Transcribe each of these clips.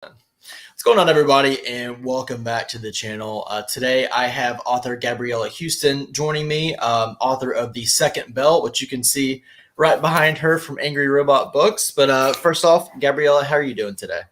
What's going on, everybody, and welcome back to the channel. Today, I have author Gabriela Houston joining me, author of The Second Bell, which you can see right behind her from Angry Robot Books. But first off, Gabriela, how are you doing today?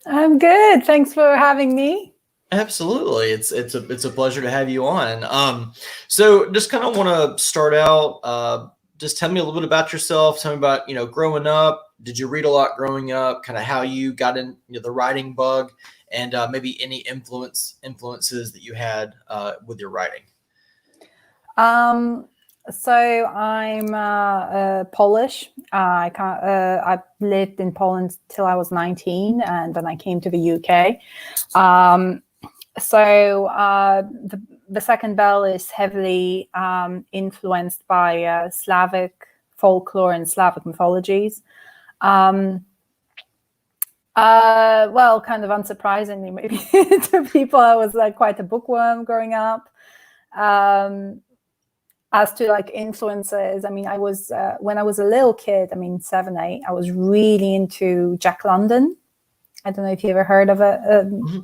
I'm good. Thanks for having me. Absolutely, it's a pleasure to have you on. So just kind of want to start out. Just tell me a little bit about yourself. Tell me about growing up. Did you read a lot growing up? Kind of how you got in the writing bug, and maybe any influences that you had with your writing. So I'm Polish. I lived in Poland till I was 19, and then I came to the UK. The Second Bell is heavily influenced by Slavic folklore and Slavic mythologies. Well, kind of unsurprisingly, maybe to people, I was like quite a bookworm growing up. As to like influences, I mean, I was when I was a little kid, I mean 7, 8, I was really into Jack London. I don't know if you ever heard of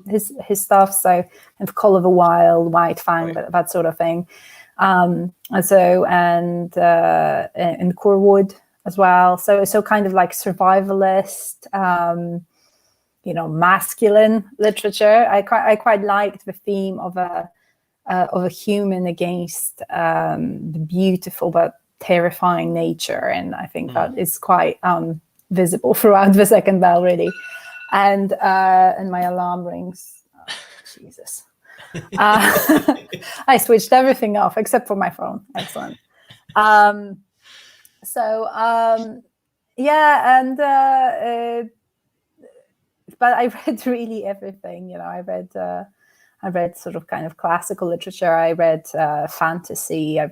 his stuff. So kind of Call of the Wild, White Fang, Right. that sort of thing. And Corwood as well. So kind of like survivalist, masculine literature. I quite liked the theme of a human against the beautiful but terrifying nature, and I think that is quite visible throughout the Second Bell, really. And my alarm rings. Oh, Jesus. I switched everything off except for my phone. Excellent. Yeah, and but I read really everything. I read sort of kind of classical literature. I read fantasy. I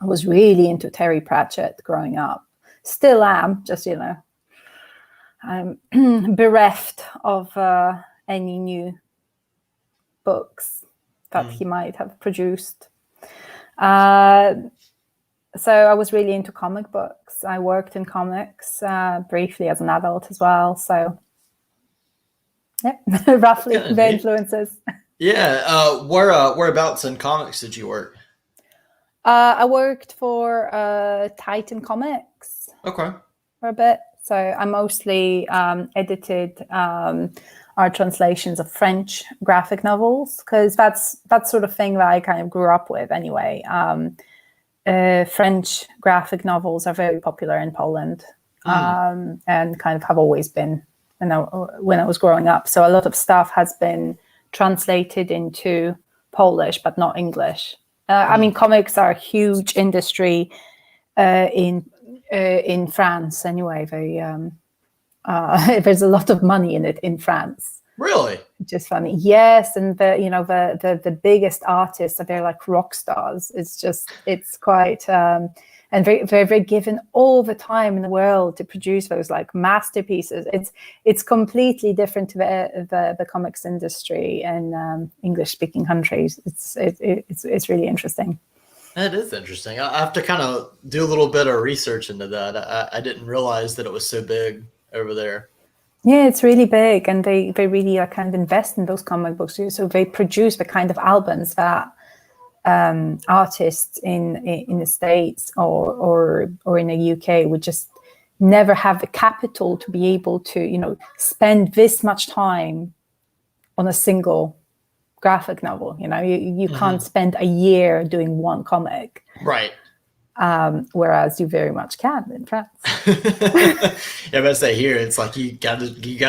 was really into Terry Pratchett growing up. Still am, just, I'm bereft of any new books that he might have produced. So I was really into comic books. I worked in comics briefly as an adult as well. So yeah, roughly the influences. Yeah. Whereabouts in comics did you work? I worked for Titan Comics. Okay. For a bit. So I mostly edited our translations of French graphic novels, because that's sort of thing that I kind of grew up with anyway. French graphic novels are very popular in Poland, and kind of have always been, when I was growing up. So a lot of stuff has been translated into Polish, but not English. I mean, comics are a huge industry in France anyway. There's a lot of money in it in France. Really? Just funny. Yes. And the biggest artists are, they're like rock stars. It's quite and very, very, very given all the time in the world to produce those like masterpieces. It's completely different to the comics industry in English speaking countries. It's really interesting. That is interesting. I have to kind of do a little bit of research into that. I didn't realize that it was so big over there. Yeah, it's really big, and they really kind of invest in those comic books too. So they produce the kind of albums that artists in the States or in the UK would just never have the capital to be able to, spend this much time on a single graphic novel. You can't spend a year doing one comic. Right. Whereas you very much can in France. Yeah, but I say here, it's like you gotta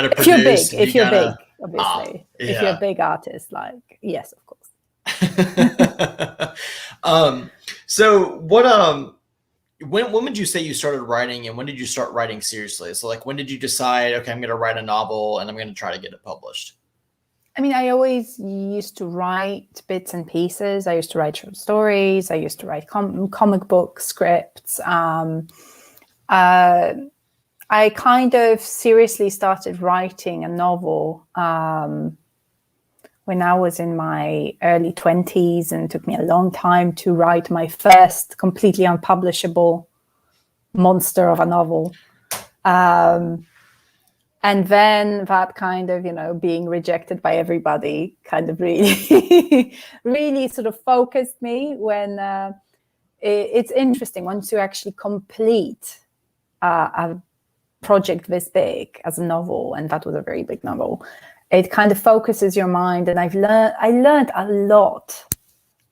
produce. If you're big, obviously. Yeah. If you're a big artist, like, yes, of course. So what when would you say you started writing, and when did you start writing seriously? So like, when did you decide, okay, I'm gonna write a novel and I'm gonna try to get it published? I mean, I always used to write bits and pieces. I used to write short stories. I used to write comic book scripts. I kind of seriously started writing a novel when I was in my early 20s, and it took me a long time to write my first completely unpublishable monster of a novel. And then that kind of, being rejected by everybody kind of really, really sort of focused me when it's interesting once you actually complete a project this big as a novel, and that was a very big novel, it kind of focuses your mind. And I learned a lot.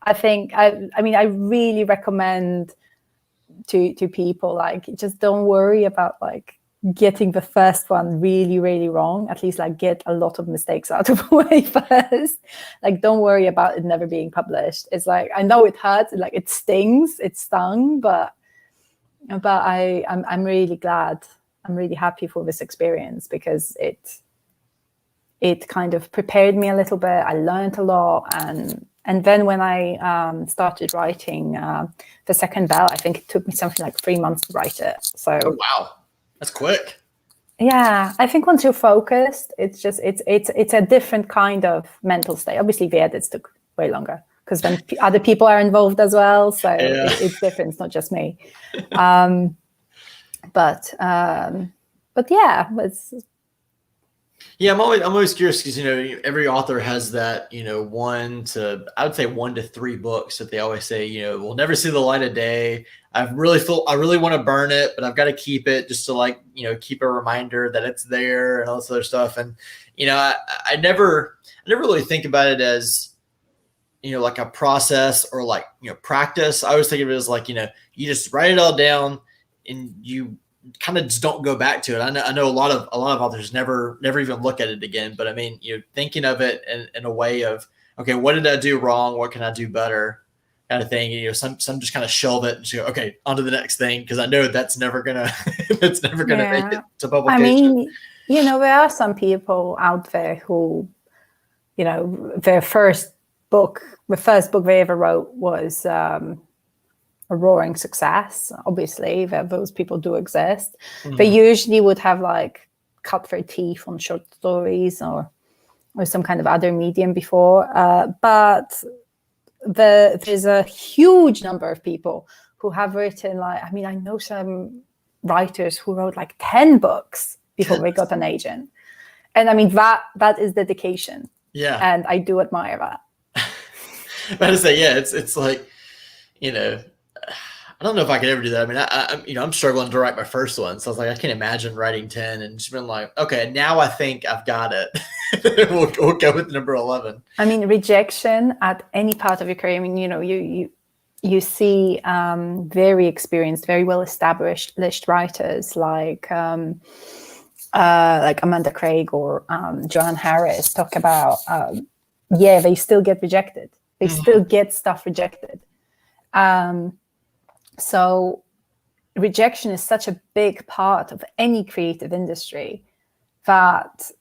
I think, I really recommend to people, like, just don't worry about like getting the first one really, really wrong. At least like get a lot of mistakes out of the way first. Like, don't worry about it never being published. It's like, I know it hurts, like it stings, it stung, but I'm really glad. I'm really happy for this experience, because it kind of prepared me a little bit. I learned a lot. And then when I started writing The Second Bell, I think it took me something like 3 months to write it. So, oh, wow, that's quick. Yeah, I think once you're focused, it's a different kind of mental state. Obviously, the edits took way longer, because then other people are involved as well. So it's different. It's not just me. But yeah, it's. Yeah, I'm always curious, because every author has that I would say 1 to 3 books that they always say will never see the light of day. I really want to burn it, but I've got to keep it just to keep a reminder that it's there and all this other stuff. And I never really think about it as like a process or like practice. I always think of it as like you just write it all down and you kind of just don't go back to it. I know a lot of authors never even look at it again. But I mean, thinking of it in a way of, okay, what did I do wrong? What can I do better? Kind of thing. Some just kind of shelve it and just go, okay, on to the next thing, because I know that's never gonna make it to publication. I mean, there are some people out there who, their first book they ever wrote was a roaring success. Obviously, those people do exist. Mm-hmm. They usually would have like cut their teeth on short stories or some kind of other medium before. But there's a huge number of people who have written I know some writers who wrote like 10 books before they got an agent. And I mean, that is dedication. Yeah. And I do admire that. But I say, yeah, it's like, I don't know if I could ever do that. I mean, I'm struggling to write my first one. So I was like, I can't imagine writing 10 and just been like, okay, now I think I've got it. we'll go with number 11. I mean, rejection at any part of your career. I mean, you see very experienced, very well-established writers like Amanda Craig or Joanne Harris talk about, they still get rejected. They still get stuff rejected. So rejection is such a big part of any creative industry that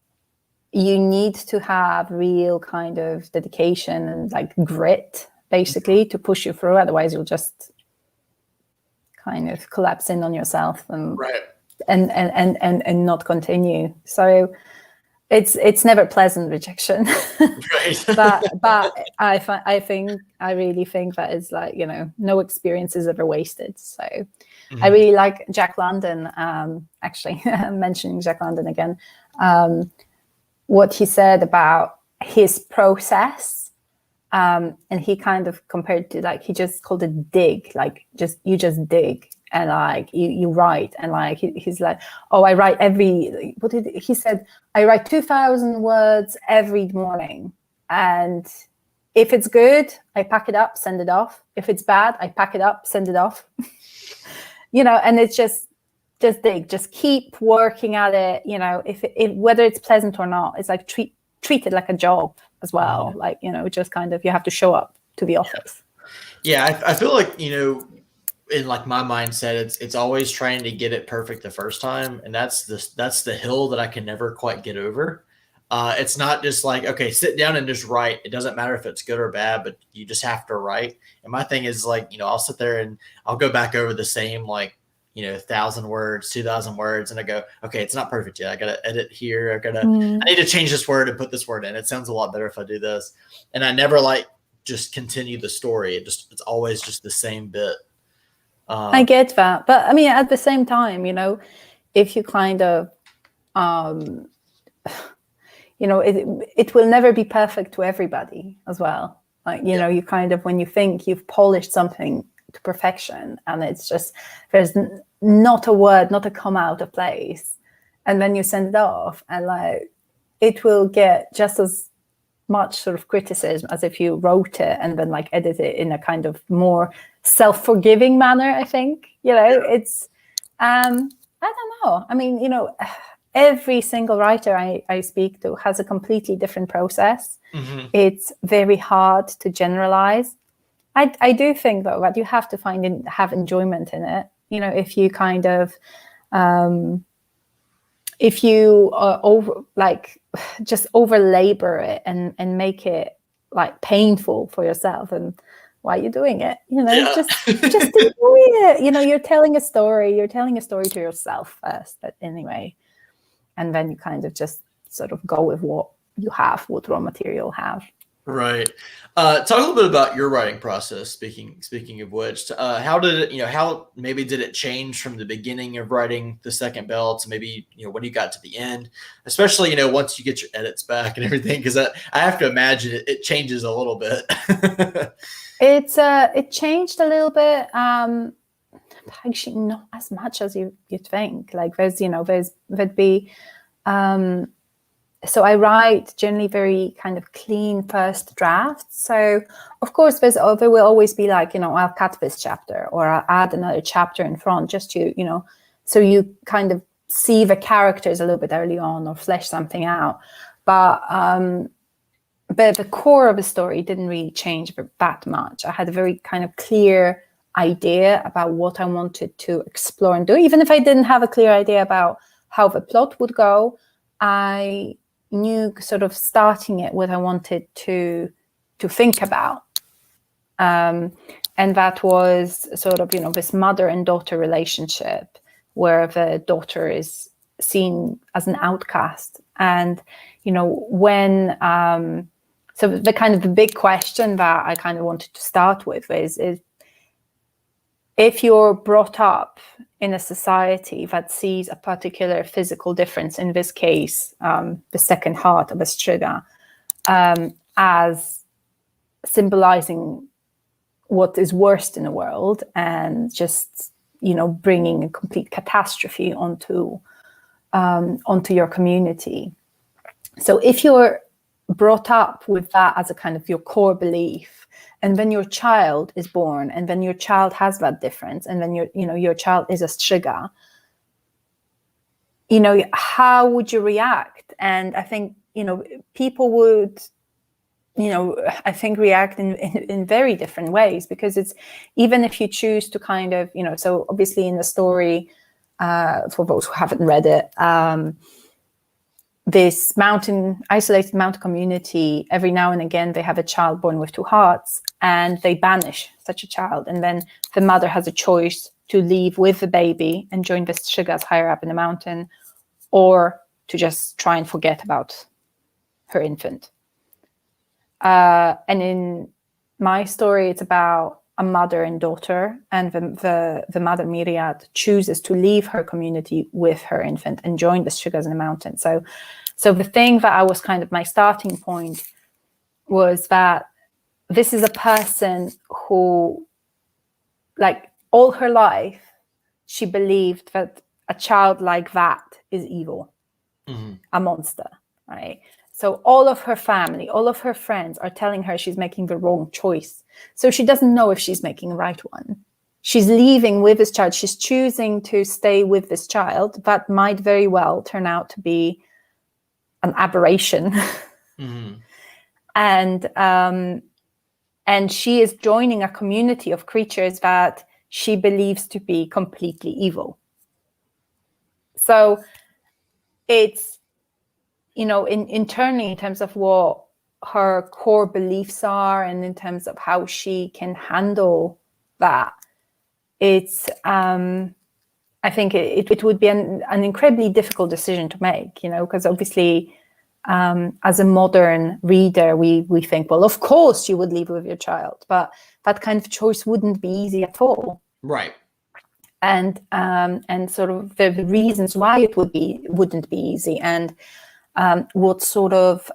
you need to have real kind of dedication and like grit, basically, to push you through. Otherwise, you'll just kind of collapse in on yourself and not continue. So it's never pleasant, rejection. Right. but I really think that is like, no experience is ever wasted. So I really like Jack London, actually mentioning Jack London again, what he said about his process. And he kind of compared to he just called it dig, you just dig. And like you write, and like he's like, oh, I write he said, I write 2,000 words every morning, and if it's good, I pack it up, send it off. If it's bad, I pack it up, send it off. And it's just dig, just keep working at it. If whether it's pleasant or not, it's like treat it like a job as well. Like just kind of, you have to show up to the office. Yeah, I feel like in like my mindset, it's always trying to get it perfect the first time, and that's the hill that I can never quite get over. It's not just like, okay, sit down and just write. It doesn't matter if it's good or bad, but you just have to write. And my thing is like, I'll sit there and I'll go back over the same 1,000 words, 2,000 words, and I go, okay, it's not perfect yet. I gotta edit here. I need to change this word and put this word in. It sounds a lot better if I do this. And I never just continue the story. It's always just the same bit. I get that. But I mean, at the same time, if you kind of it will never be perfect to everybody as well. Like, you kind of, when you think you've polished something to perfection and it's just, there's not a word, not a comma out of place, and then you send it off and like, it will get just as much sort of criticism as if you wrote it and then like edit it in a kind of more self-forgiving manner, I think. It's, I don't know. I mean, every single writer I speak to has a completely different process. Mm-hmm. It's very hard to generalize. I do think though that you have to have enjoyment in it. If you kind of, if you just over labor it and make it like painful for yourself, and why are you doing it? Just enjoy it. You're telling a story to yourself first, anyway. And then you kind of just sort of go with what you have, what raw material you have. Right. Talk a little bit about your writing process. Speaking of which, how did it, how maybe did it change from the beginning of writing The Second Bell to maybe, when you got to the end, especially, once you get your edits back and everything, because I have to imagine it changes a little bit. It changed a little bit. Actually, not as much as you'd think. Like there'd be, so I write generally very kind of clean first drafts. So of course there will always be like, I'll cut this chapter or I'll add another chapter in front just to, so you kind of see the characters a little bit early on or flesh something out. But the core of the story didn't really change that much. I had a very kind of clear idea about what I wanted to explore and do. Even if I didn't have a clear idea about how the plot would go, I knew sort of starting it what I wanted to think about. And that was sort of, this mother and daughter relationship where the daughter is seen as an outcast. And, when, so the kind of the big question that I kind of wanted to start with is if you're brought up in a society that sees a particular physical difference, in this case, the second heart of a Striga, as symbolizing what is worst in the world and just, bringing a complete catastrophe onto your community. So if you're brought up with that as a kind of your core belief, and then your child is born, and then your child has that difference, and then your child is a Striga, how would you react? And I think, people would, I think react in very different ways, because it's, even if you choose to kind of, so obviously in the story, for those who haven't read it, this isolated mountain community, every now and again, they have a child born with two hearts and they banish such a child. And then the mother has a choice to leave with the baby and join the Strigas higher up in the mountain, or to just try and forget about her infant. And in my story, it's about a mother and daughter, and the mother Myriad chooses to leave her community with her infant and join the Strigas in the mountain. So the thing that I was kind of my starting point was that this is a person who, like, all her life, she believed that a child like that is evil, a monster, right? So all of her family, all of her friends are telling her she's making the wrong choice. So she doesn't know if she's making the right one. She's leaving with this child. She's choosing to stay with this child. That might very well turn out to be an aberration. And she is joining a community of creatures that she believes to be completely evil. So it's, internally, in terms of what her core beliefs are and in terms of how she can handle that, it's, I think it would be an incredibly difficult decision to make, because obviously, as a modern reader, we think, well, of course you would leave with your child, but that kind of choice wouldn't be easy at all. Right. and sort of the reasons why it wouldn't be easy, and what sort of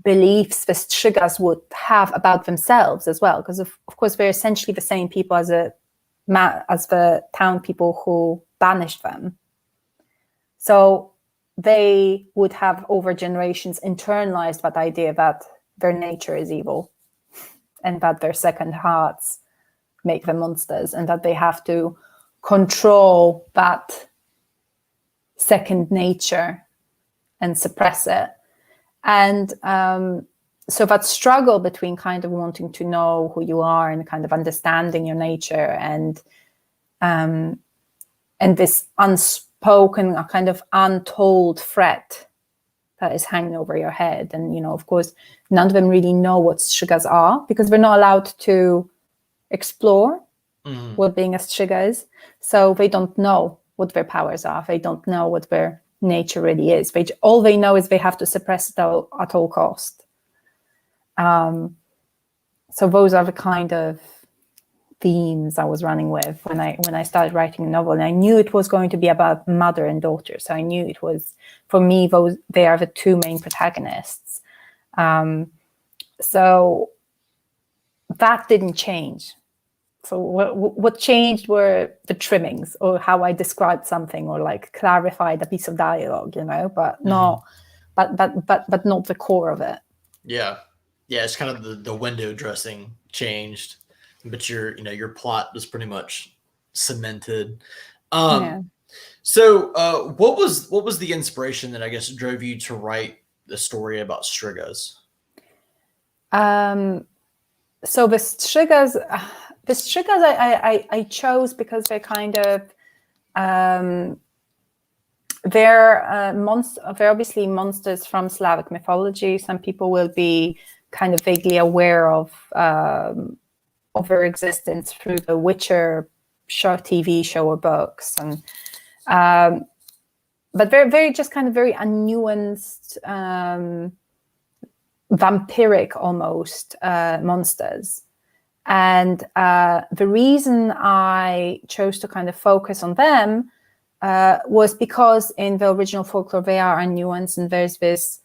beliefs the Strigas would have about themselves as well, because of course they're essentially the same people as the town people who banished them. So they would have over generations internalized that idea that their nature is evil and that their second hearts make them monsters, and that they have to control that second nature and suppress it. And so that struggle between kind of wanting to know who you are and kind of understanding your nature, and this unspoken, kind of untold threat that is hanging over your head. And, you know, of course, none of them really know what Strigas are, because they're not allowed to explore what being a Striga is. So they don't know what their powers are. They don't know what their nature really is. All they know is they have to suppress it at all cost. So those are the kind of themes I was running with when I started writing a novel, and I knew it was going to be about mother and daughter. So I knew it was, for me, they are the two main protagonists. So that didn't change. So what changed were the trimmings, or how I described something, or like clarified a piece of dialogue, you know, but not the core of it. Yeah. It's kind of the window dressing changed, but your plot was pretty much cemented. So what was the inspiration that I guess drove you to write the story about Strigas? So the Strigas I chose because they're kind of they're obviously monsters from Slavic mythology. Some people will be kind of vaguely aware of their existence through the Witcher TV show or books, and but they're very just kind of very unnuanced, vampiric almost monsters. And the reason I chose to kind of focus on them was because in the original folklore they are unnuanced, and there's this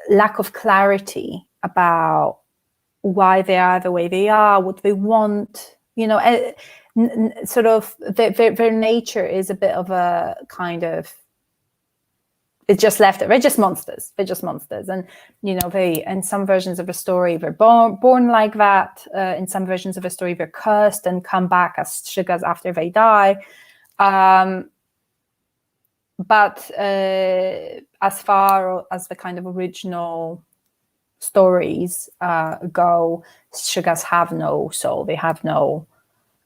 lack of clarity about why they are the way they are, what they want, you know, sort of their nature is a bit of a kind of, it's just left. They're just monsters. And, you know, in some versions of the story, they're born like that. In some versions of the story, they're cursed and come back as Strigas after they die. But as far as the kind of original stories go, Strigas have no soul. They have no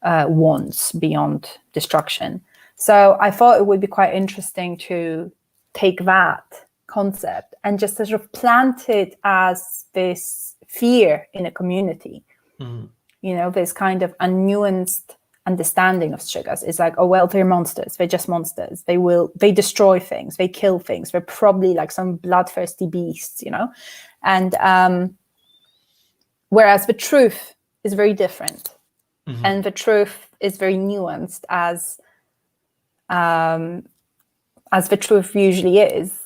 wants beyond destruction. So I thought it would be quite interesting to take that concept and just sort of plant it as this fear in a community. You know, this kind of unnuanced understanding of Strigas is like, oh, well, they're monsters. They're just monsters. They destroy things. They kill things. They're probably like some bloodthirsty beasts, you know? And whereas the truth is very different. And the truth is very nuanced, as the truth usually is.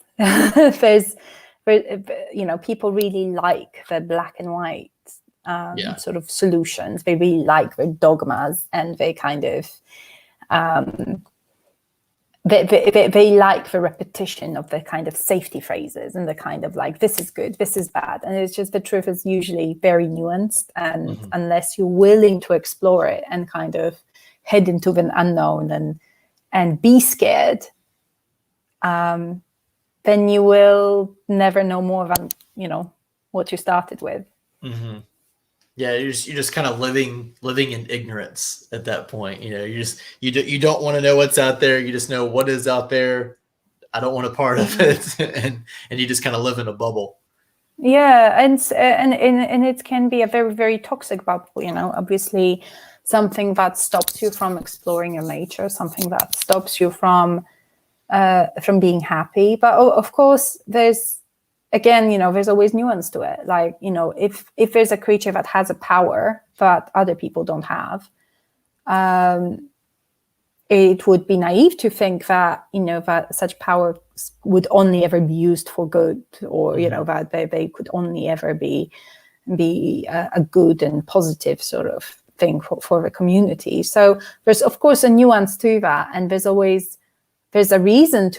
You know, people really like the black and white sort of solutions. They really like their dogmas, and they kind of they like the repetition of the kind of safety phrases and the kind of like, this is good, this is bad. And it's just, the truth is usually very nuanced, and unless you're willing to explore it and kind of head into the unknown and be scared, then you will never know more than, you know, what you started with. Yeah, you're just kind of living in ignorance at that point. You know, you don't want to know what's out there. You just know what is out there. I don't want a part of it, and you just kind of live in a bubble. Yeah, and it can be a very, very toxic bubble. You know, obviously, something that stops you from exploring your nature, something that stops you from being happy. But of course, there's always nuance to it. Like, you know, if there's a creature that has a power that other people don't have, it would be naive to think that, that such power would only ever be used for good, or, that they could only ever be a good and positive sort of thing for the community. So there's, of course, a nuance to that. And there's a reason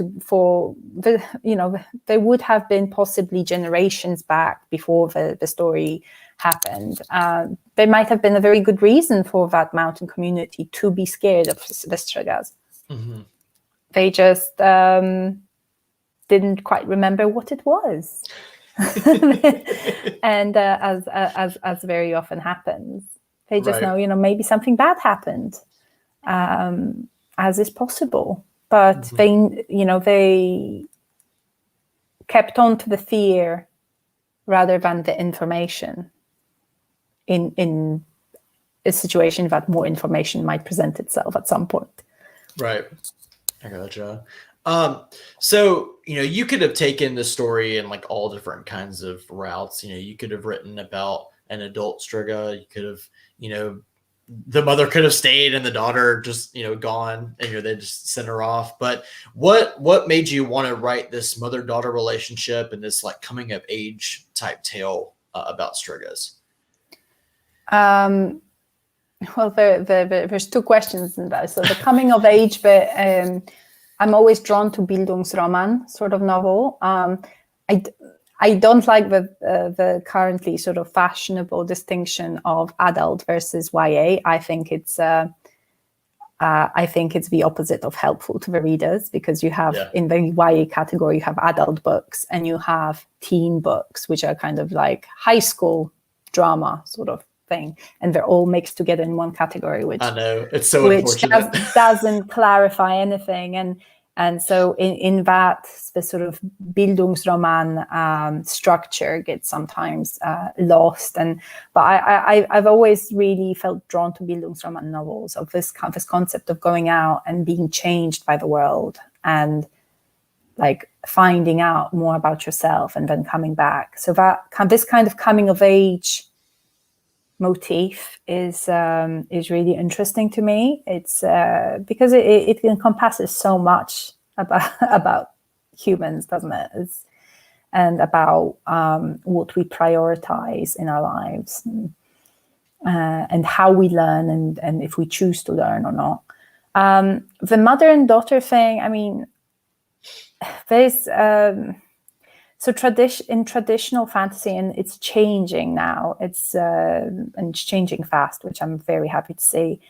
there would have been possibly generations back before the story happened. There might have been a very good reason for that mountain community to be scared of the Strigas. Mm-hmm. They just didn't quite remember what it was. And as very often happens, they just know, maybe something bad happened, as is possible. But they kept on to the fear rather than the information in a situation that more information might present itself at some point. Right. I gotcha. So, you could have taken the story in like all different kinds of routes. You could have written about an adult Striga. You could have, the mother could have stayed and the daughter just, gone, and they just sent her off. But what made you want to write this mother-daughter relationship and this like coming of age type tale about Strigas? Well, there's two questions in that. So the coming of age, but I'm always drawn to Bildungsroman sort of novel. I don't like the currently sort of fashionable distinction of adult versus YA. I think it's the opposite of helpful to the readers, because you have in the YA category, you have adult books and you have teen books, which are kind of like high school drama sort of thing, and they're all mixed together in one category, which I know, it's so unfortunate. Doesn't clarify anything. And so in that, the sort of Bildungsroman structure gets sometimes lost. But I've always really felt drawn to Bildungsroman novels, of this concept of going out and being changed by the world and like finding out more about yourself and then coming back. So this kind of coming of age motif is really interesting to me. It's because it encompasses so much about humans, doesn't it? And about what we prioritize in our lives, and how we learn, and if we choose to learn or not. The mother and daughter thing, I mean, there's in traditional fantasy, and it's changing now. And it's changing fast, which I'm very happy to see.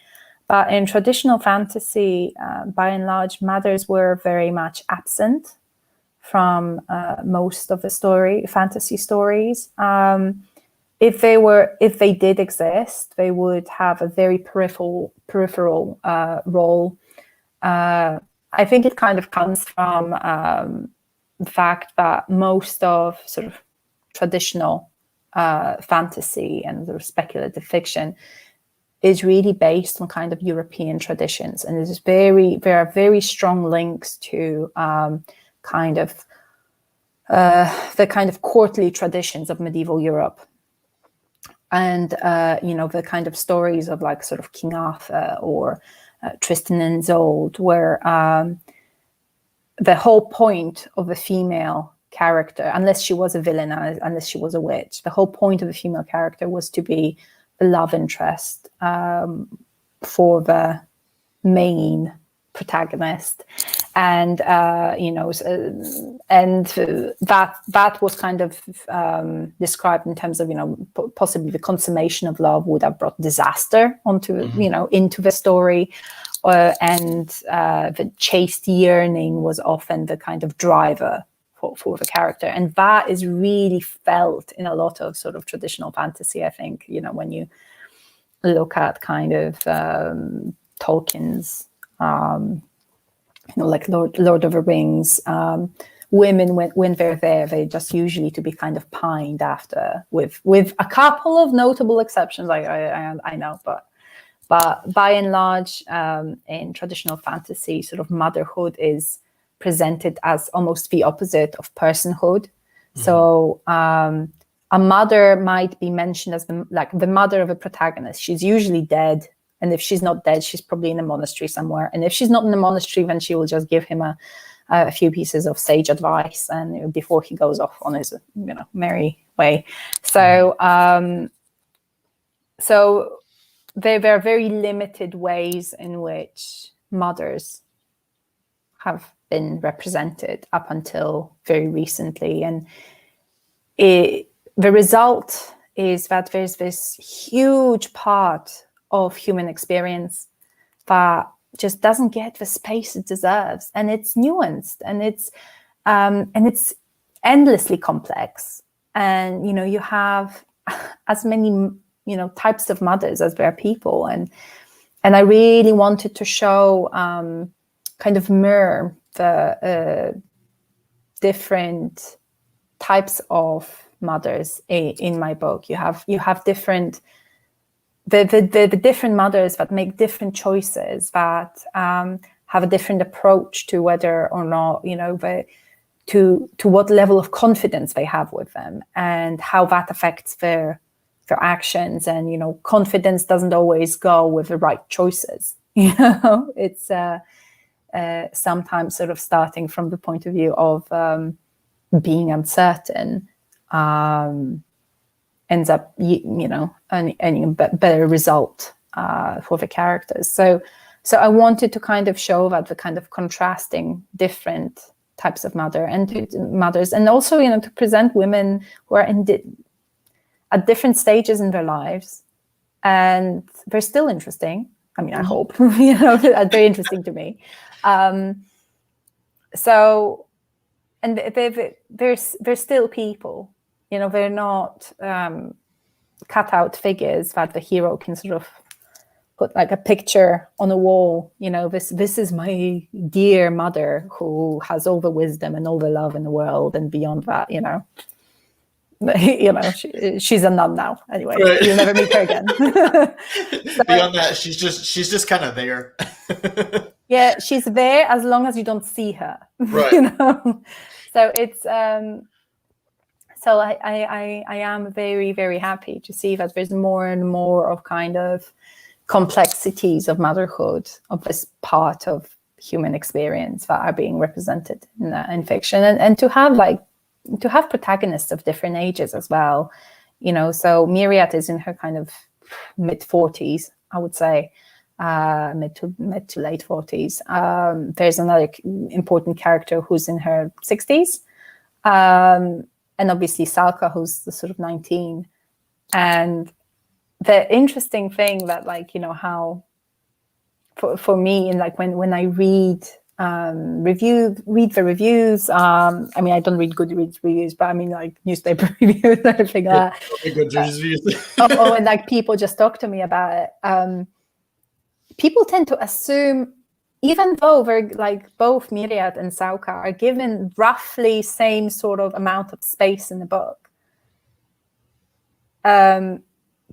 But in traditional fantasy, by and large, mothers were very much absent from most of the fantasy stories. If they did exist, they would have a very peripheral role. I think it kind of comes from the fact that most of sort of traditional fantasy and sort of speculative fiction is really based on kind of European traditions, and there are very strong links to the kind of courtly traditions of medieval Europe, and the kind of stories of like sort of King Arthur or Tristan and Isolde, where the whole point of the female character, unless she was a villain, unless she was a witch, the whole point of the female character was to be the love interest for the main protagonist, and that was kind of described in terms of possibly the consummation of love would have brought disaster onto into the story, and the chaste yearning was often the kind of driver for the character, and that is really felt in a lot of sort of traditional fantasy. I think when you look at kind of Tolkien's like Lord of the Rings, women when they're there, they just usually to be kind of pined after, with a couple of notable exceptions. I know, but by and large, in traditional fantasy, sort of motherhood is presented as almost the opposite of personhood. Mm-hmm. So a mother might be mentioned as the mother of a protagonist. She's usually dead, And if she's not dead, she's probably in a monastery somewhere. And if she's not in a monastery, then she will just give him a few pieces of sage advice, and before he goes off on his merry way. So so there are very limited ways in which mothers have been represented up until very recently, and the result is that there's this huge part of human experience that just doesn't get the space it deserves, and it's nuanced, and it's endlessly complex, and you have as many types of mothers as there are people, and I really wanted to show kind of mirror the different types of mothers in my book. You have different the different mothers that make different choices, that have a different approach to whether or not to what level of confidence they have with them, and how that affects their actions. And confidence doesn't always go with the right choices. It's sometimes sort of starting from the point of view of being uncertain ends up earning a better result for the characters. So I wanted to kind of show that the kind of contrasting different types of mothers, and also to present women who are at different stages in their lives, and they're still interesting. I mean, I hope, very interesting to me. So, and they're still people, they're not cut-out figures that the hero can sort of put like a picture on a wall. This is my dear mother who has all the wisdom and all the love in the world, and beyond that, she's a nun now. Anyway, right. You'll never meet her again. So, beyond that, she's just kind of there. Yeah, she's there as long as you don't see her. Right. So it's so I am very, very happy to see that there's more and more of kind of complexities of motherhood, of this part of human experience that are being represented in fiction, and to have protagonists of different ages as well. So Myriad is in her kind of mid-40s, I would say, mid to late 40s. There's another important character who's in her 60s, and obviously Salka, who's the sort of 19. And the interesting thing that, how for me, and when I read the reviews, I mean, I don't read Goodreads reviews, but I mean like newspaper reviews, everything like that. And people just talk to me about it. People tend to assume, even though they're both Myriad and Sauka are given roughly same sort of amount of space in the book,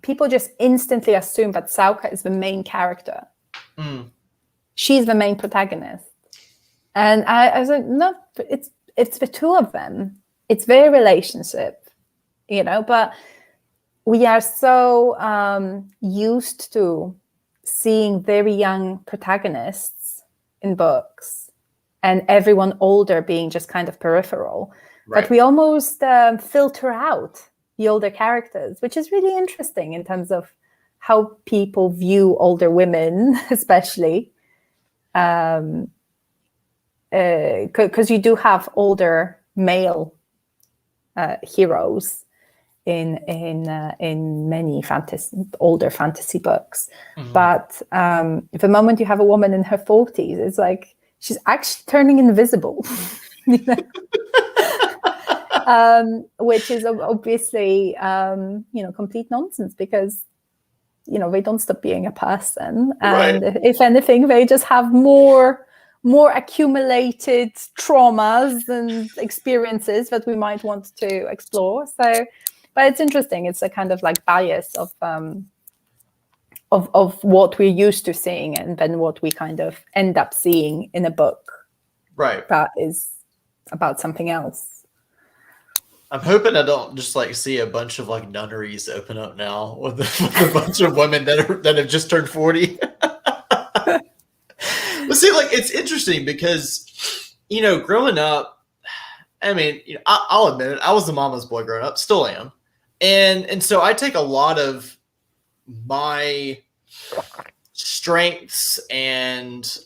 people just instantly assume that Sauka is the main character. She's the main protagonist. And I was like, no, it's the two of them. It's their relationship, but we are so used to seeing very young protagonists in books, and everyone older being just kind of peripheral. Right. But we almost filter out the older characters, which is really interesting in terms of how people view older women, especially. Because you do have older male heroes in many older fantasy books, but the moment you have a woman in her 40s, it's like she's actually turning invisible, which is obviously complete nonsense, because they don't stop being a person, and right. If anything, they just have more accumulated traumas and experiences that we might want to explore. So, but it's interesting. It's a kind of bias of what we're used to seeing, and then what we kind of end up seeing in a book, right? That is about something else. I'm hoping I don't just like see a bunch of like nunneries open up now with a bunch of women that have just turned 40. But see, like it's interesting because growing up, I mean, I'll admit it, I was the mama's boy growing up, still am, and so I take a lot of my strengths and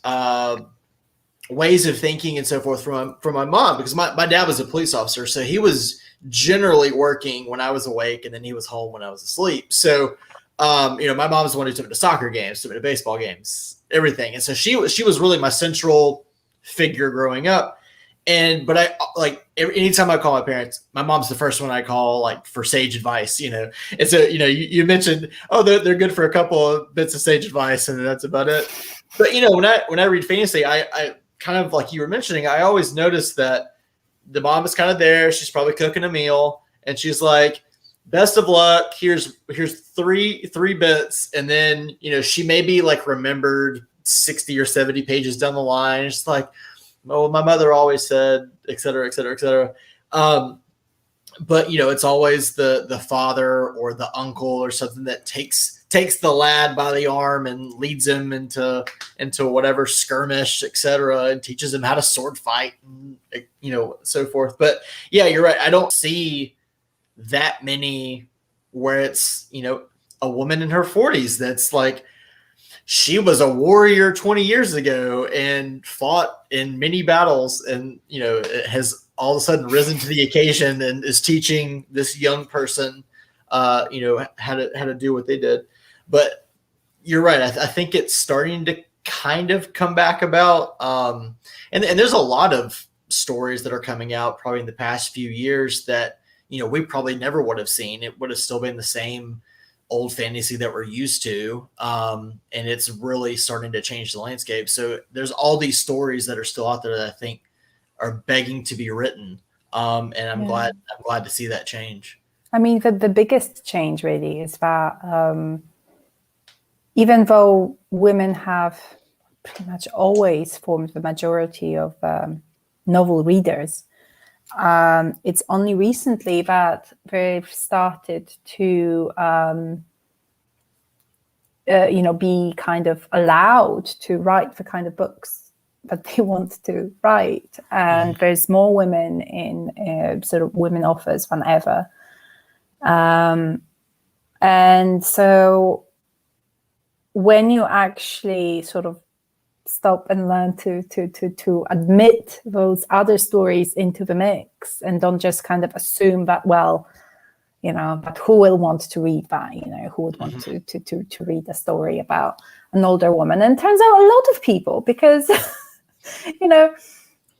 ways of thinking and so forth from my mom, because my dad was a police officer, so he was generally working when I was awake, and then he was home when I was asleep. So, my mom's the one who took me to soccer games, took me to baseball games, everything, and so she was really my central figure growing up. But I like anytime I call my parents, my mom's the first one I call like for sage advice, And so, you mentioned, oh, they're good for a couple of bits of sage advice, and that's about it. But when I read fantasy, I kind of like you were mentioning, I always notice that the mom is kind of there. She's probably cooking a meal, and she's like, "Best of luck. Here's three bits," and then she may be like remembered 60 or 70 pages down the line. It's like, oh, my mother always said, et cetera, et cetera, et cetera. But it's always the father or the uncle or something that takes the lad by the arm and leads him into whatever skirmish, et cetera, and teaches him how to sword fight and so forth. But yeah, you're right. I don't see that many where it's a woman in her 40s that's like, she was a warrior 20 years ago and fought in many battles, and has all of a sudden risen to the occasion and is teaching this young person how to do what they did. But you're right. I think it's starting to kind of come back about. And there's a lot of stories that are coming out probably in the past few years that, we probably never would have seen. It would have still been the same old fantasy that we're used to. And it's really starting to change the landscape. So there's all these stories that are still out there that I think are begging to be written. And I'm glad to see that change. I mean, the biggest change really is that even though women have pretty much always formed the majority of novel readers, it's only recently that they've started to, be kind of allowed to write the kind of books that they want to write. And there's more women in sort of women authors than ever. And so when you actually sort of stop and learn to admit those other stories into the mix, and don't just kind of assume that, well, but who will want to read that? Who would want to read a story about an older woman? And it turns out a lot of people, because,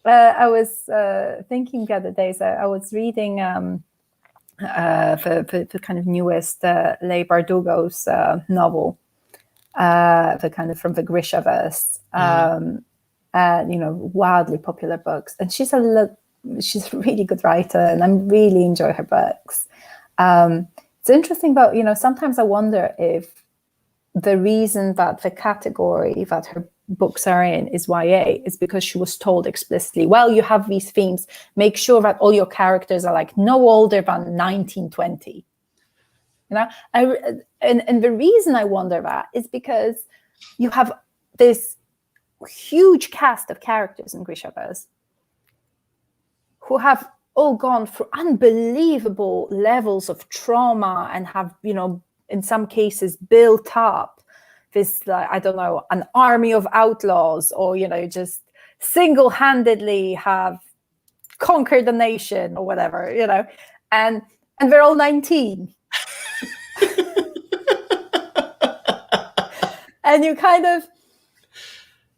I was thinking the other day, so I was reading the kind of newest Leigh Bardugo's novel, the kind of from the Grishaverse, wildly popular books. And she's a really good writer, and I really enjoy her books. It's interesting, but sometimes I wonder if the reason that the category that her books are in is YA is because she was told explicitly, well, you have these themes, make sure that all your characters are like no older than 1920. And the reason I wonder that is because you have this huge cast of characters in Grishaverse who have all gone through unbelievable levels of trauma and have, in some cases built up this, I don't know, an army of outlaws, or, just single-handedly have conquered the nation or whatever, and they're all 19. And you kind of,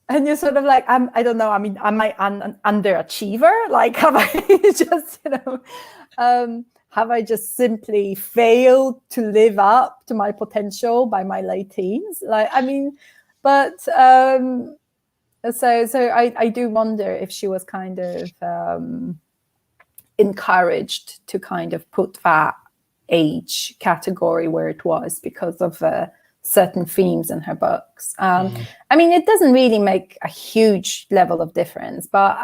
and you're sort of like, I don't know, I mean, am I an underachiever? Like, have I just, have I just simply failed to live up to my potential by my late teens? Like, I mean, but so I do wonder if she was kind of encouraged to kind of put that age category where it was because of certain themes in her books. I mean, it doesn't really make a huge level of difference, but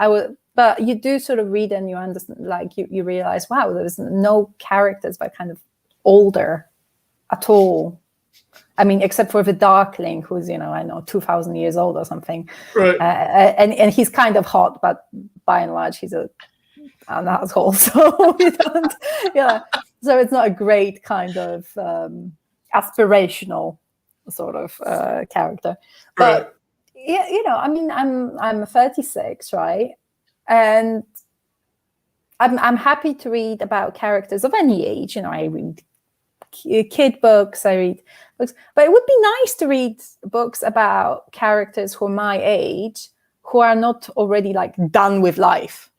but you do sort of read and you understand, like you realize, wow, there's no characters but kind of older at all. I mean, except for the Darkling, who's, you know, I know 2,000 years old or something. Right. And he's kind of hot, but by and large, he's an asshole. So we don't, yeah. So it's not a great kind of aspirational sort of character. But Right. yeah, you know, I mean, I'm 36, right? And I'm happy to read about characters of any age. You know, I read kid books, I read books, but it would be nice to read books about characters who are my age, who are not already like done with life.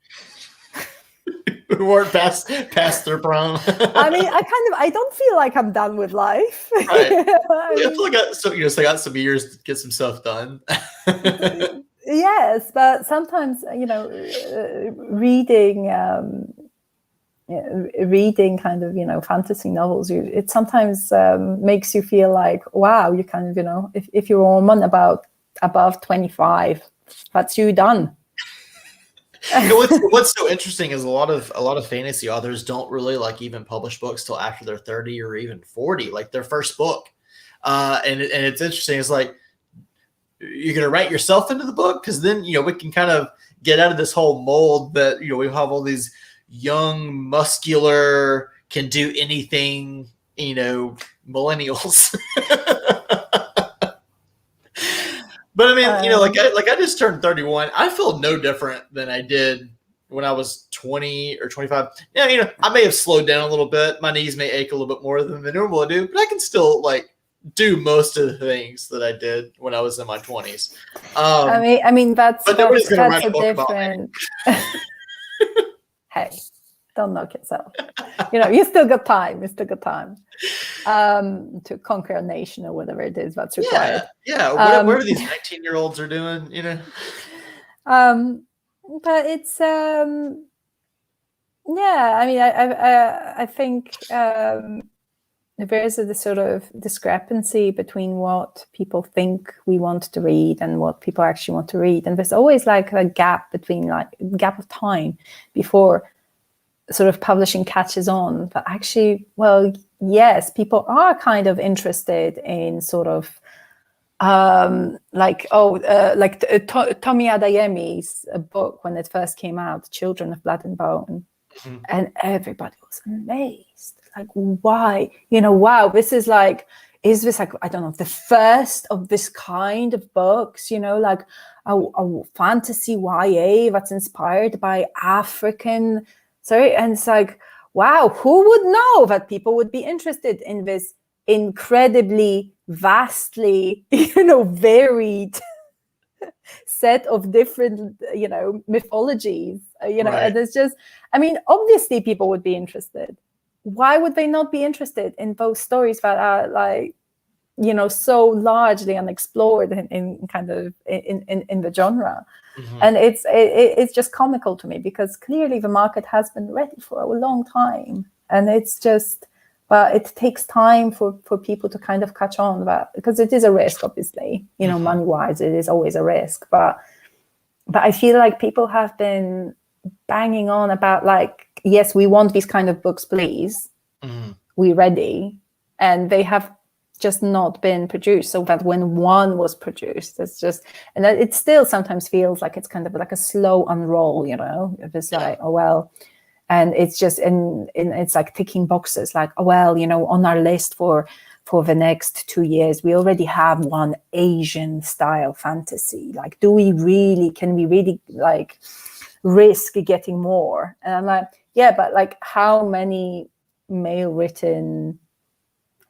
Who weren't past their prime. I mean, I don't feel like I'm done with life. Right. I I feel like I got some years to get some stuff done. Yes, but sometimes, you know, reading kind of, you know, fantasy novels, it sometimes makes you feel like, wow, you kind of, you know, if you're a woman above 25, that's you done. You know, what's so interesting is a lot of fantasy authors don't really like even publish books till after they're 30 or even 40, like their first book. And it's interesting. It's like, you're going to write yourself into the book, because then, you know, we can kind of get out of this whole mold that, you know, we have all these young, muscular, can do anything, you know, millennials. But I mean, you know, like I just turned 31. I feel no different than I did when I was 20 or 25. Yeah, you know, I may have slowed down a little bit. My knees may ache a little bit more than they normally do, but I can still like do most of the things that I did when I was in my 20s. I mean that's a different. Hey, don't knock yourself. You know, you still got time. You still got time to conquer a nation or whatever it is that's required. Yeah. Whatever these 19-year-olds are doing, you know. But it's yeah. I mean, I think there is a sort of discrepancy between what people think we want to read and what people actually want to read, and there's always like a gap of time before sort of publishing catches on. But actually, well, yes, people are kind of interested in sort of like Tommy Adeyemi's book when it first came out, Children of Blood and Bone. Mm-hmm. And everybody was amazed. Like, why? You know, wow, this is like, is this like, I don't know, the first of this kind of books, you know, like a fantasy YA that's inspired by African. And it's like, wow, who would know that people would be interested in this incredibly, vastly, you know, varied set of different, you know, mythologies, you know, right. And it's just, I mean, obviously people would be interested. Why would they not be interested in those stories that are like, you know, so largely unexplored in kind of in the genre? Mm-hmm. And it's just comical to me, because clearly the market has been ready for a long time, and it's just, but it takes time for people to kind of catch on, that because it is a risk, obviously, you know, mm-hmm. money-wise, it is always a risk, but I feel like people have been banging on about like, yes, we want these kind of books, please. Mm-hmm. We're ready. And they have just not been produced. So that when one was produced, it's just, and it still sometimes feels like it's kind of like a slow unroll, you know, it's like, oh, well, and it's just, and it's like ticking boxes, like, oh, well, you know, on our list for the next 2 years, we already have one Asian style fantasy. Like, can we really like risk getting more? And I'm like, yeah, but like, how many male written,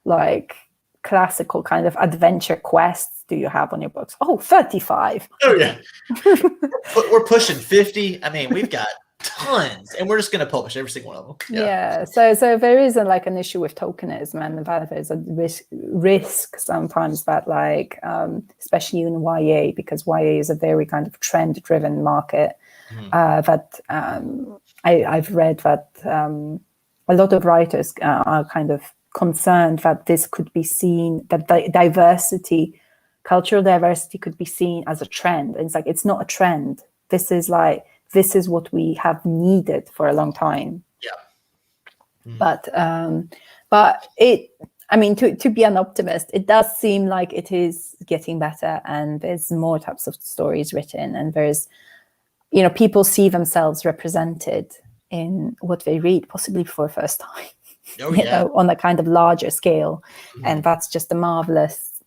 like classical kind of adventure quests do you have on your books? Oh, 35. Oh yeah. We're pushing 50. I mean, we've got tons, and we're just going to publish every single one of them. Yeah. So there is like an issue with tokenism, and that there's a risk sometimes that like, especially in YA, because YA is a very kind of trend driven market. That I've read that a lot of writers are kind of concerned that this could be seen, that cultural diversity could be seen as a trend. And it's like, it's not a trend. This is like this is what we have needed for a long time. Yeah. But it, I mean, to be an optimist, it does seem like it is getting better, and there's more types of stories written, and there's, you know, people see themselves represented in what they read, possibly for the first time, Oh, you yeah. know, on a kind of larger scale. Mhm. And that's just a marvelous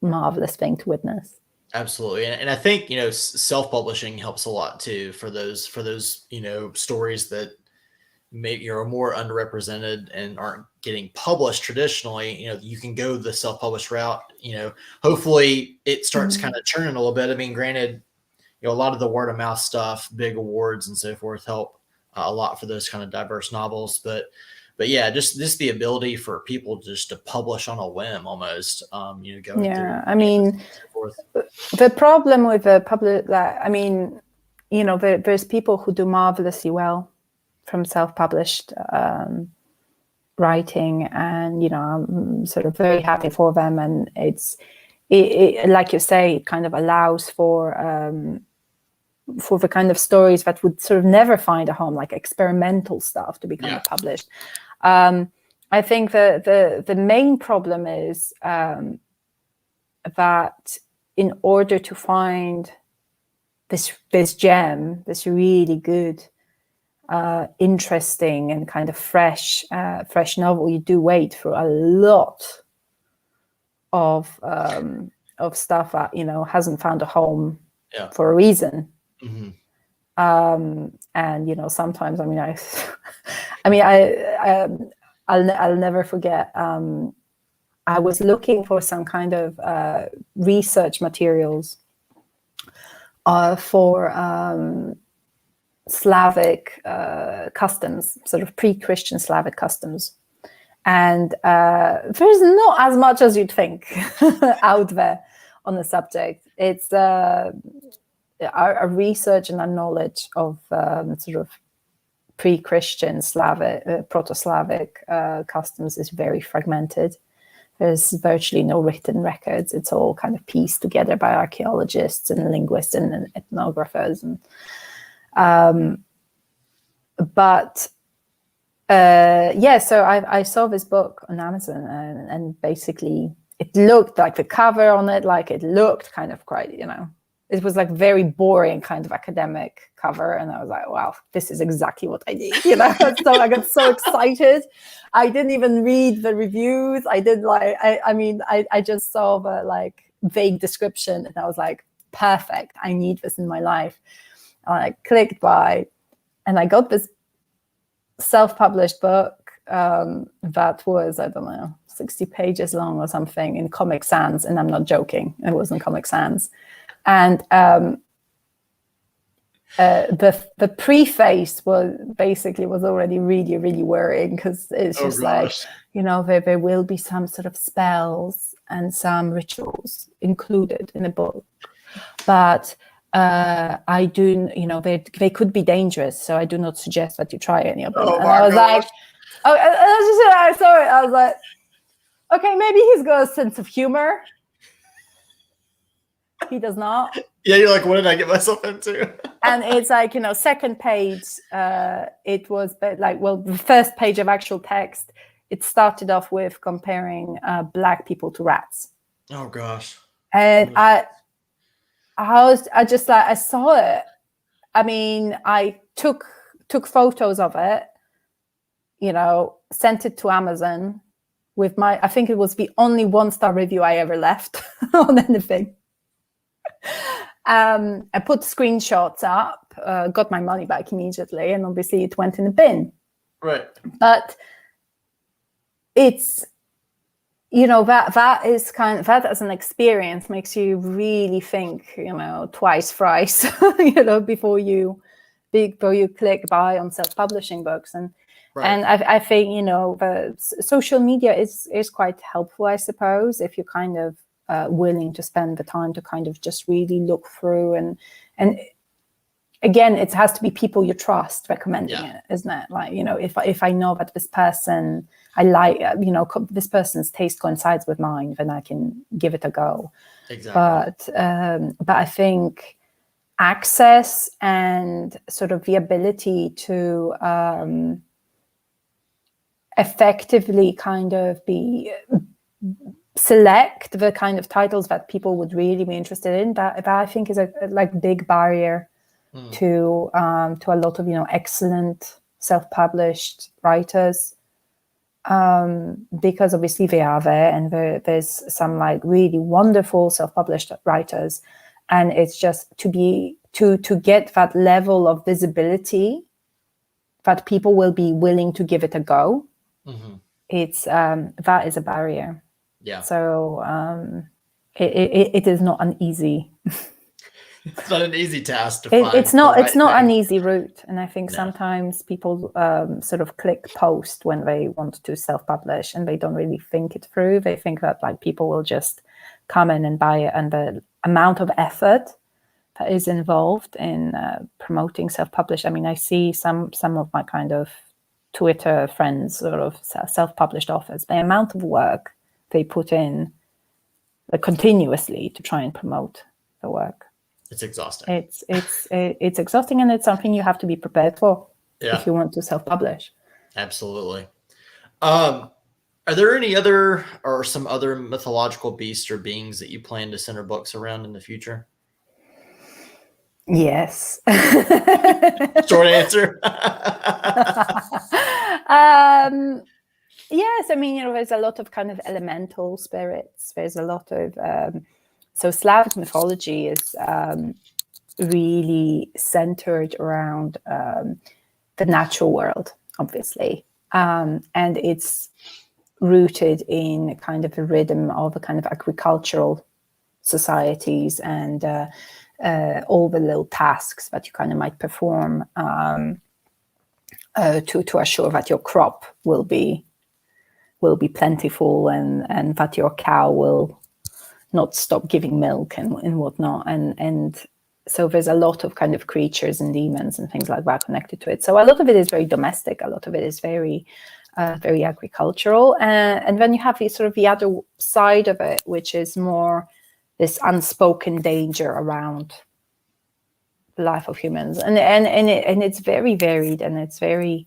thing to witness. Absolutely. And I think, you know, self-publishing helps a lot too for those, you know, stories that maybe are more underrepresented and aren't getting published traditionally. You know, you can go the self-published route. You know, hopefully it starts kind of churning a little bit. I mean, granted, you know, a lot of the word of mouth stuff, big awards and so forth help a lot for those kind of diverse novels. But yeah, just the ability for people just to publish on a whim almost, you know, going through. I mean, so forth. the problem with the public, I mean, you know, there's people who do marvelously well from self-published writing, and, you know, I'm sort of very happy for them. And it like you say, it kind of allows for the kind of stories that would sort of never find a home, like experimental stuff, to be kind of published. I think the main problem is that in order to find this gem, this really good, interesting and kind of fresh novel, you do wait for a lot of stuff that, you know, hasn't found a home for a reason. Mm-hmm. And, you know, sometimes, I mean, I'll never forget. I was looking for some kind of research materials for Slavic customs, sort of pre-Christian Slavic customs. And there's not as much as you'd think out there on the subject. It's our research and our knowledge of sort of pre-Christian Slavic, Proto-Slavic customs is very fragmented. There's virtually no written records. It's all kind of pieced together by archaeologists and linguists and ethnographers. And, so I saw this book on Amazon, and basically it looked like the cover on it, like it looked kind of quite, you know, it was like very boring kind of academic cover. And I was like, wow, this is exactly what I need, you know? So I got so excited. I didn't even read the reviews. I just saw the like vague description, and I was like, perfect. I need this in my life. And I clicked buy, and I got this self-published book that was, I don't know, 60 pages long or something in Comic Sans. And I'm not joking. It was in Comic Sans. And the preface was already really, really worrying, because it's just like, you know, there will be some sort of spells and some rituals included in the book, but I do, you know, they could be dangerous, so I do not suggest that you try any of them. And I was like, oh, I saw it. I was like, okay, maybe he's got a sense of humor. He does not. Yeah, you're like, what did I get myself into? And it's like, you know, second page, it was like, well, the first page of actual text, it started off with comparing Black people to rats. Oh gosh. And I saw it. I mean, I took photos of it, you know, sent it to Amazon with I think it was the only 1-star review I ever left on anything. I put screenshots up, got my money back immediately, and obviously it went in the bin. Right. But it's, you know, that is kind of, that as an experience makes you really think, you know, twice, thrice, you know, before you click buy on self-publishing books. And and I think, you know, the social media is quite helpful, I suppose, if you're kind of willing to spend the time to kind of just really look through, and again, it has to be people you trust recommending it, isn't it? Like, you know, if I know that this person, I like, you know, this person's taste coincides with mine, then I can give it a go. Exactly. But I think access and sort of the ability to effectively kind of select the kind of titles that people would really be interested in, that I think is a like big barrier to a lot of, you know, excellent self-published writers, because obviously they are there, and there's some like really wonderful self-published writers, and it's just to get that level of visibility that people will be willing to give it a go. It's that is a barrier. Yeah. So it is not an easy. It's not an easy task to find. It's not an easy route, and I think sometimes people sort of click post when they want to self-publish, and they don't really think it through. They think that like people will just come in and buy it, and the amount of effort that is involved in promoting self-publish. I mean, I see some of my kind of Twitter friends, sort of self-published authors, the amount of work they put in continuously to try and promote the work. It's exhausting. It's exhausting, and it's something you have to be prepared for if you want to self-publish. Absolutely. Are there any other or some other mythological beasts or beings that you plan to center books around in the future? Yes. Short answer. Yes, I mean, you know, there's a lot of kind of elemental spirits. There's a lot of so Slavic mythology is really centered around the natural world, obviously, and it's rooted in kind of a rhythm of a kind of agricultural societies, and all the little tasks that you kind of might perform to assure that your crop will be plentiful, and that your cow will not stop giving milk and whatnot, and so there's a lot of kind of creatures and demons and things like that connected to it. So a lot of it is very domestic, a lot of it is very very agricultural, and then you have the other side of it, which is more this unspoken danger around the life of humans, and it's very varied, and it's very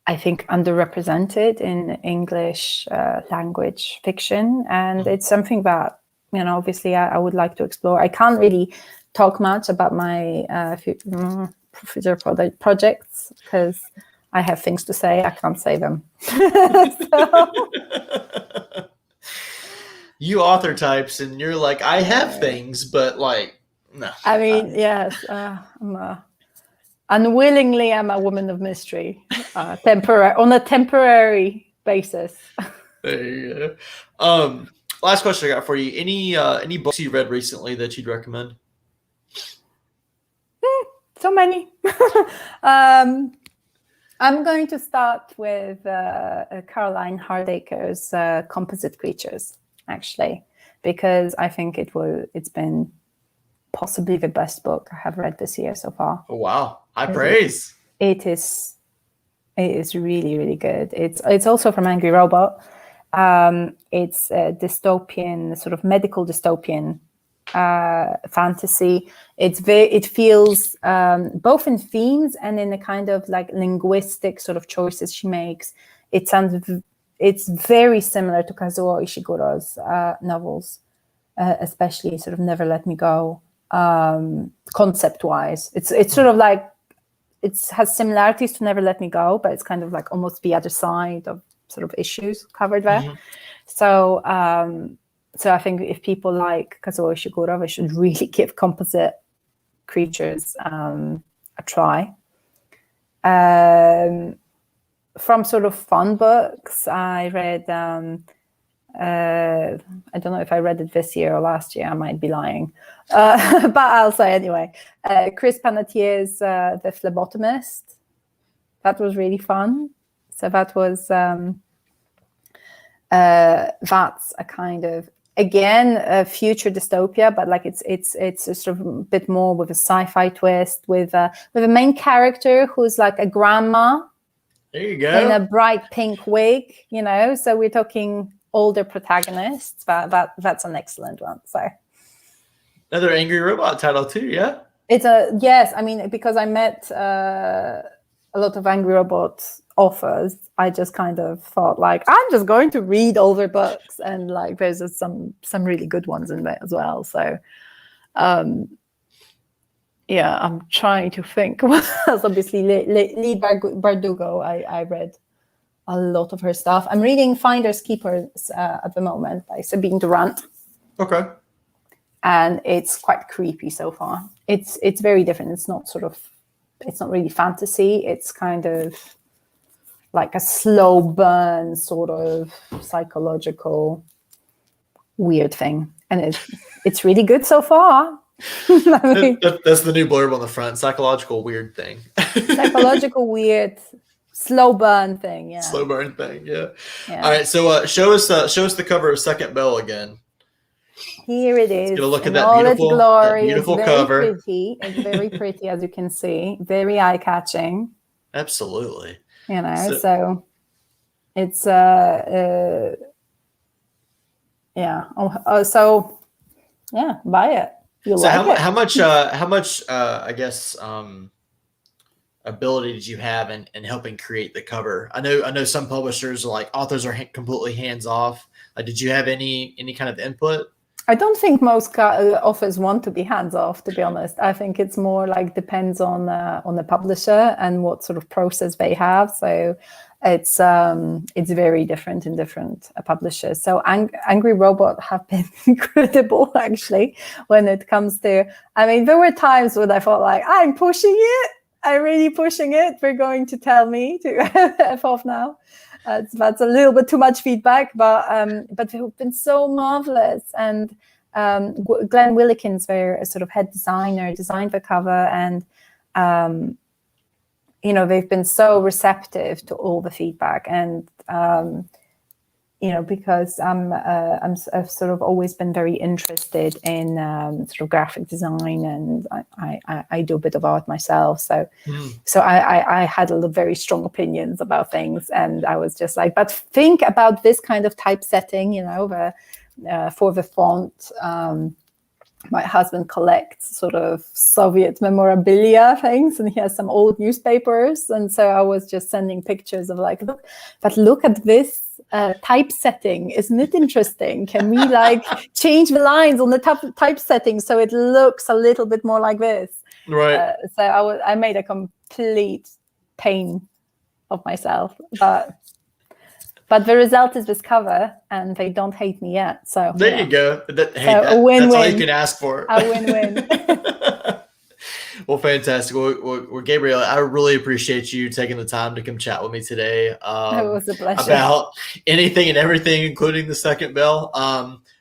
I think underrepresented in English language fiction, and it's something that, you know, obviously I would like to explore. I can't really talk much about my future projects because I have things to say. I can't say them. You author types, and you're like, I have things, but like, no. I mean, yes, unwillingly, I'm a woman of mystery, on a temporary basis. There you go. Last question I got for you: any books you read recently that you'd recommend? So many. I'm going to start with Caroline Hardacre's Composite Creatures, actually, because I think it's been possibly the best book I have read this year so far. Oh wow! High praise. It is really, really good. It's also from Angry Robot. It's a dystopian, sort of medical dystopian fantasy. It feels both in themes and in the kind of like linguistic sort of choices she makes. It's very similar to Kazuo Ishiguro's novels, especially sort of Never Let Me Go. Concept wise, it's sort of like it has similarities to Never Let Me Go, but it's kind of like almost the other side of sort of issues covered there. Mm-hmm. So I think if people like Kazuo Ishiguro, they should really give Composite Creatures a try. From sort of fun books, I read I don't know if I read it this year or last year. I might be lying, but I'll say anyway. Chris Panettiere The Phlebotomist. That was really fun. So that was that's a kind of, again, a future dystopia, but like it's sort of a bit more with a sci-fi twist, with a main character who's like a grandma. There you go. In a bright pink wig, you know. So we're talking older protagonists, but that's an excellent one. So Another Angry Robot title too, yeah? It's yes, I mean, because I met a lot of Angry Robot authors, I just kind of thought like, I'm just going to read all their books, and like there's just some really good ones in there as well. So yeah, I'm trying to think what else. Obviously, Lee Bardugo, I read a lot of her stuff. I'm reading Finders Keepers at the moment by Sabine Durant. Okay. And it's quite creepy so far. It's very different. It's not really fantasy. It's kind of like a slow burn, sort of psychological weird thing. And it's really good so far. I mean, that's the new blurb on the front. Psychological weird thing. Psychological weird, slow burn thing. Yeah. Slow burn thing. Yeah. All right. So show us the cover of Second Bell again. Here it is. Let's get a look at all that its glory. beautiful it's very cover. Pretty. It's very pretty, as you can see. Very eye catching. Absolutely. You know, so it's yeah. So yeah, buy it. You'll so like it. how much I guess ability did you have in helping create the cover? I know some publishers, like authors, are completely hands off. Did you have any kind of input? I don't think most authors want to be hands off, to be honest. I think it's more like depends on the publisher and what sort of process they have. So it's very different in different publishers. So Angry Robot have been incredible, actually, when it comes to. I mean, there were times when I thought like, I'm pushing it. I'm really pushing it. They're going to tell me to F off now. That's a little bit too much feedback, but they've been so marvelous. And Glenn Willikins, their sort of head designer, designed the cover, and they've been so receptive to all the feedback. And because I've sort of always been very interested in sort of graphic design, and I do a bit of art myself. So I had very strong opinions about things, and I was just like, but think about this kind of typesetting, for the font. My husband collects sort of Soviet memorabilia things, and he has some old newspapers. And so I was just sending pictures of like, look at this typesetting. Isn't it interesting? Can we like change the lines on the typesetting so it looks a little bit more like this? Right. So I made a complete pain of myself, but the result is this cover, and they don't hate me yet. So there you go. That's all you can ask for. A win-win. Well, fantastic. Well, Gabriela, I really appreciate you taking the time to come chat with me today. It was a pleasure. About anything and everything, including the Second Bell.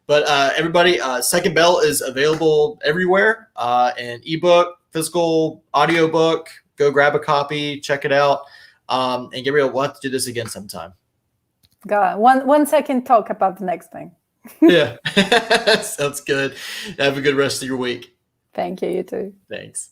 But everybody, Second Bell is available everywhere, in ebook, physical, audiobook. Go grab a copy, check it out. And Gabriela, we'll have to do this again sometime. Got 1 second talk about the next thing. Yeah, sounds good. Have a good rest of your week. Thank you. You too. Thanks.